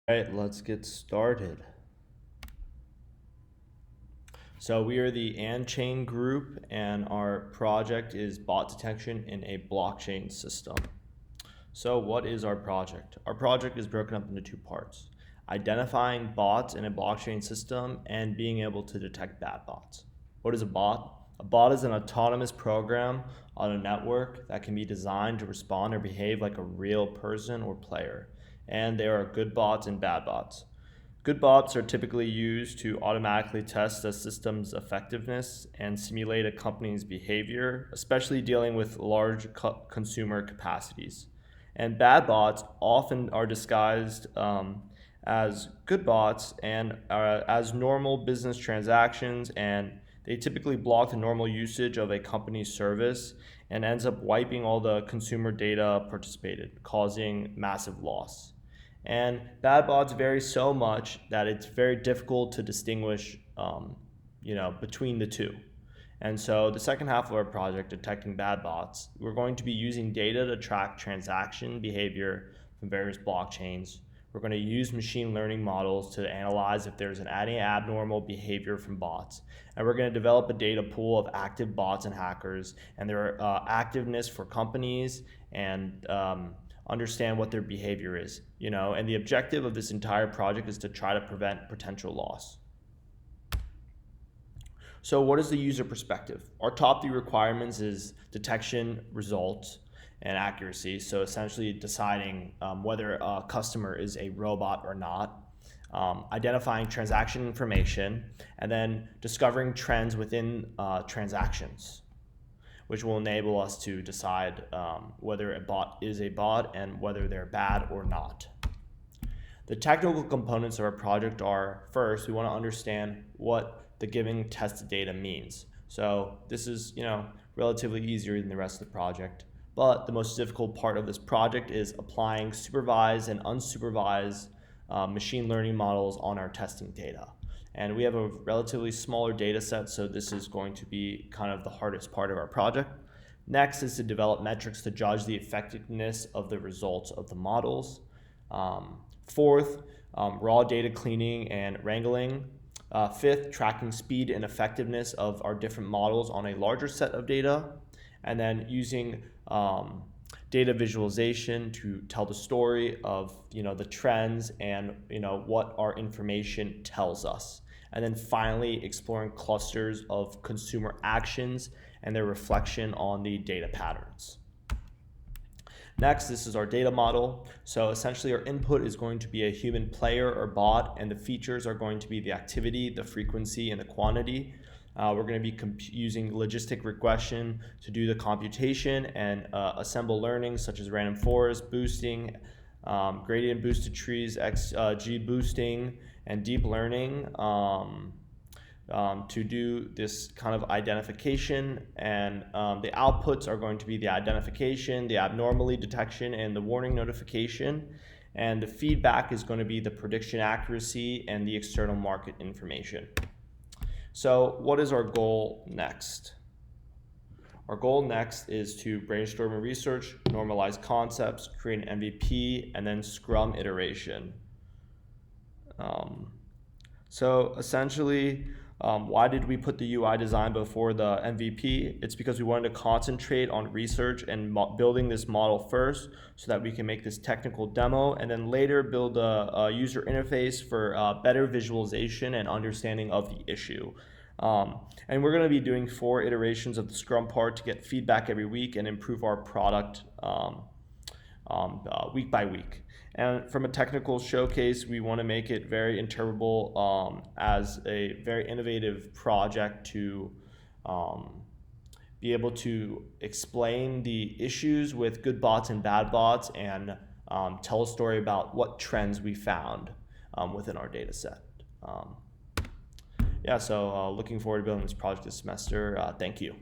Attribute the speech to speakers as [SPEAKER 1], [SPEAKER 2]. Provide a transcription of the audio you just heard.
[SPEAKER 1] All right, let's get started. So we are the AnChain group, and our project is bot detection in a blockchain system. So what is our project? Our project is broken up into two parts: identifying bots in a blockchain system and being able to detect bad bots. What is a bot? A bot is an autonomous program on a network that can be designed to respond or behave like a real person or player. And there are good bots and bad bots. Good bots are typically used to automatically test a system's effectiveness and simulate a company's behavior, especially dealing with large consumer capacities. And bad bots often are disguised as good bots and as normal business transactions, and they typically block the normal usage of a company's service and ends up wiping all the consumer data participated, causing massive loss. And bad bots vary so much that it's very difficult to distinguish, between the two. And so the second half of our project, detecting bad bots, we're going to be using data to track transaction behavior from various blockchains. We're going to use machine learning models to analyze if there's any abnormal behavior from bots. And we're going to develop a data pool of active bots and hackers and their activeness for companies and understand what their behavior is, and the objective of this entire project is to try to prevent potential loss. So what is the user perspective? Our top three requirements is detection, results, and accuracy. So essentially deciding whether a customer is a robot or not, identifying transaction information, and then discovering trends within transactions, which will enable us to decide whether a bot is a bot and whether they're bad or not. The technical components of our project are, first, we want to understand what the given test data means. So this is, relatively easier than the rest of the project. But the most difficult part of this project is applying supervised and unsupervised machine learning models on our testing data. And we have a relatively smaller data set, so this is going to be kind of the hardest part of our project. Next is to develop metrics to judge the effectiveness of the results of the models. Fourth, raw data cleaning and wrangling. Fifth, tracking speed and effectiveness of our different models on a larger set of data. And then using data visualization to tell the story of the trends and what our information tells us. And then finally exploring clusters of consumer actions and their reflection on the data patterns. Next, this is our data model. So essentially our input is going to be a human player or bot, and the features are going to be the activity, the frequency, and the quantity. We're going to be using logistic regression to do the computation and assemble learning such as random forest boosting, gradient boosted trees, XG boosting, and deep learning to do this kind of identification. And the outputs are going to be the identification, the abnormality detection, and the warning notification. And the feedback is going to be the prediction accuracy and the external market information. So what is our goal next? Our goal next is to brainstorm and research, normalize concepts, create an MVP, and then Scrum iteration. So essentially, why did we put the UI design before the MVP? It's because we wanted to concentrate on research and building this model first so that we can make this technical demo and then later build a user interface for better visualization and understanding of the issue. And we're going to be doing 4 iterations of the Scrum part to get feedback every week and improve our product week by week. And from a technical showcase, we want to make it very interpretable as a very innovative project to be able to explain the issues with good bots and bad bots and tell a story about what trends we found within our data set. So looking forward to building this project this semester. Thank you.